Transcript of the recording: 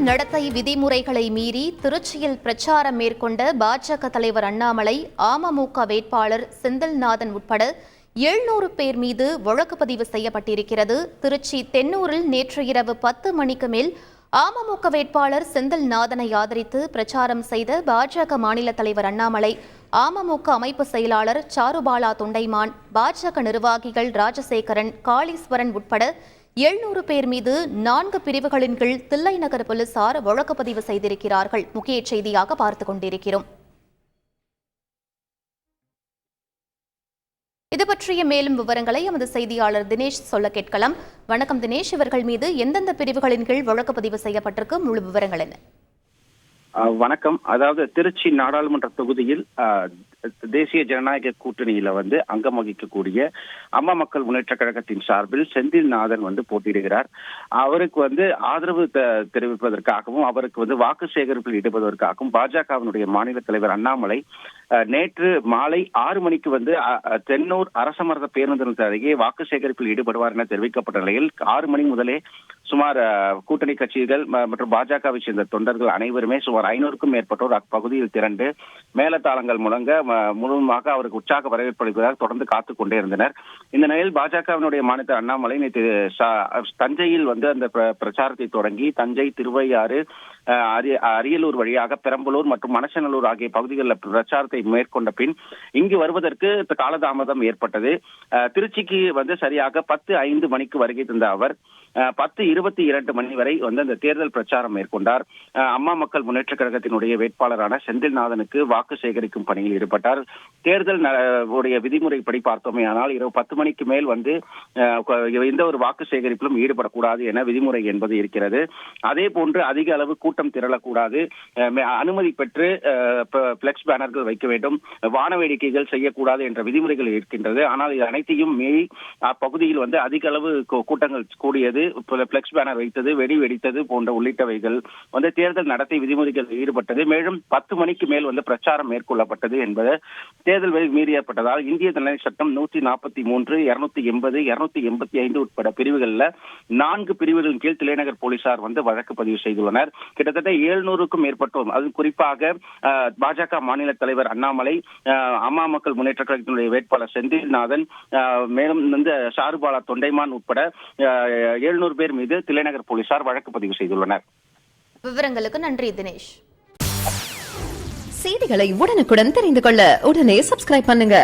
நடத்தை விதிமுறைகளை மீறி திருச்சியில் பிரச்சாரம் மேற்கொண்ட பாஜக தலைவர் அண்ணாமலை, அமமுக வேட்பாளர் செந்தில்நாதன் உட்பட 700 பேர் மீது வழக்கு பதிவு செய்யப்பட்டிருக்கிறது. திருச்சி தென்னூரில் நேற்று இரவு 10 மணிக்கு மேல் அமமுக வேட்பாளர் செந்தில்நாதனை ஆதரித்து பிரச்சாரம் செய்த பாஜக மாநில தலைவர் அண்ணாமலை, அமமுக அமைப்பு செயலாளர் சாருபாலா தொண்டைமான், பாஜக நிர்வாகிகள் ராஜசேகரன், காளீஸ்வரன் உட்பட 700 பேர் மீது 4 பிரிவுகளின் கீழ் தில்லை நகர் போலீசார் வழக்கு பதிவு செய்திருக்கிறார்கள். முக்கிய செய்தியாக பார்த்துக் கொண்டிருக்கிறோம். இது பற்றிய மேலும் விவரங்களை எமது செய்தியாளர் தினேஷ் சொல்ல கேட்கலாம். வணக்கம் தினேஷ், இவர்கள் மீது எந்தெந்த பிரிவுகளின் கீழ் வழக்கு பதிவு செய்யப்பட்டிருக்கு, முழு விவரங்கள் என்ன? வணக்கம். அதாவது திருச்சி நாடாளுமன்ற தொகுதியில் தேசிய ஜனநாயக கூட்டணியில அங்கம் வகிக்கக்கூடிய அம்மா மக்கள் முன்னேற்ற கழகத்தின் சார்பில் செந்தில்நாதன் போட்டியிடுகிறார். அவருக்கு ஆதரவு தெரிவிப்பதற்காகவும் அவருக்கு வாக்கு சேகரிப்பில் ஈடுபடுவதற்காகவும் பாஜகவினுடைய மாநில தலைவர் அண்ணாமலை நேற்று மாலை 6 மணிக்கு தென்னூர் அரசமரத பேருந்து நிலையத்தில் அருகே வாக்கு சேகரிப்பில் ஈடுபடுவார் என தெரிவிக்கப்பட்ட நிலையில் 6 மணி முதலே சுமார் கூட்டணி கட்சிகள் மற்றும் பாஜகவை சேர்ந்த தொண்டர்கள் அனைவருமே சுமார் 500க்கும் மேற்பட்டோர் அப்பகுதியில் திரண்டு மேலதாளங்கள் முழங்க முழுவதுமாக அவருக்கு உற்சாக வரவேற்பு அளிப்பதாக தொடர்ந்து காத்துக் கொண்டே இருந்தனர். இந்த நிலையில் பாஜகவினுடைய மாநில அண்ணாமலை நேற்று தஞ்சையில் அந்த பிரச்சாரத்தை தொடங்கி தஞ்சை, திருவையாறு, அரியலூர் வழியாக பெரம்பலூர் மற்றும் மணச்சநல்லூர் ஆகிய பகுதிகளில் பிரச்சாரத்தை மேற்கொண்ட பின் இங்கு வருவதற்கு காலதாமதம் ஏற்பட்டது. திருச்சிக்கு சரியாக 10:05 மணிக்கு வருகை தந்த அவர் 10:22 மணி வரை அந்த தேர்தல் பிரச்சாரம் மேற்கொண்டார். அம்மா மக்கள் முன்னேற்ற கழகத்தினுடைய வேட்பாளரான செந்தில்நாதனுக்கு வாக்கு சேகரிக்கும் பணியில் ஈடுபட்டார். தேர்தல் விதிமுறைப்படி பார்த்தோமே ஆனால் இரவு 10 மணிக்கு மேல் எந்த ஒரு வாக்கு சேகரிப்பிலும் ஈடுபடக்கூடாது என விதிமுறை என்பது இருக்கிறது. அதே போன்று அதிக அளவு கூட்டம் திரளக்கூடாது, அனுமதி பெற்று பிளெக்ஸ் பேனர்கள் வைக்க வேண்டும், வான வேடிக்கைகள் செய்யக்கூடாது என்ற விதிமுறைகள் இருக்கின்றது. ஆனால் இது அனைத்தையும் மீறி அப்பகுதியில் அதிக அளவு கூட்டங்கள் கூடியது, பிளெக்ஸ் பேனர் வைத்தது, வெடி வெடித்தது போன்ற உள்ளிட்டவைகள் தேர்தல் நடத்தை விதிமுறைகள் ஈடுபட்டது. மேலும் 10 மணிக்கு மேல் பிரச்சாரம் மேற்கொள்ளப்பட்டது என்பது தேர்தல் மீறியப்பட்டதால் இந்திய தண்டனை சட்டம் 143, 280, 285 உட்பட பிரிவுகளில் 4 பிரிவுகளின் கீழ் தில்லைநகர் போலீசார் வழக்கு பதிவு செய்துள்ளனர். கிட்டத்தட்ட 700க்கும் மேற்பட்டோர், அது குறிப்பாக பாஜக மாநில தலைவர் அண்ணாமலை, அம்மா மக்கள் முன்னேற்ற கழகத்தினுடைய வேட்பாளர் செந்தில்நாதன், மேலும் சாருபாலா தொண்டைமான் உட்பட 700 பேர் மீது தில்லைநகர் போலீசார் வழக்கு பதிவு செய்துள்ளனர். விவரங்களுக்கு நன்றி தினேஷ். செய்திகளை உடனுக்குடன் தெரிந்து கொள்ள உடனே சப்ஸ்கிரைப் பண்ணுங்க.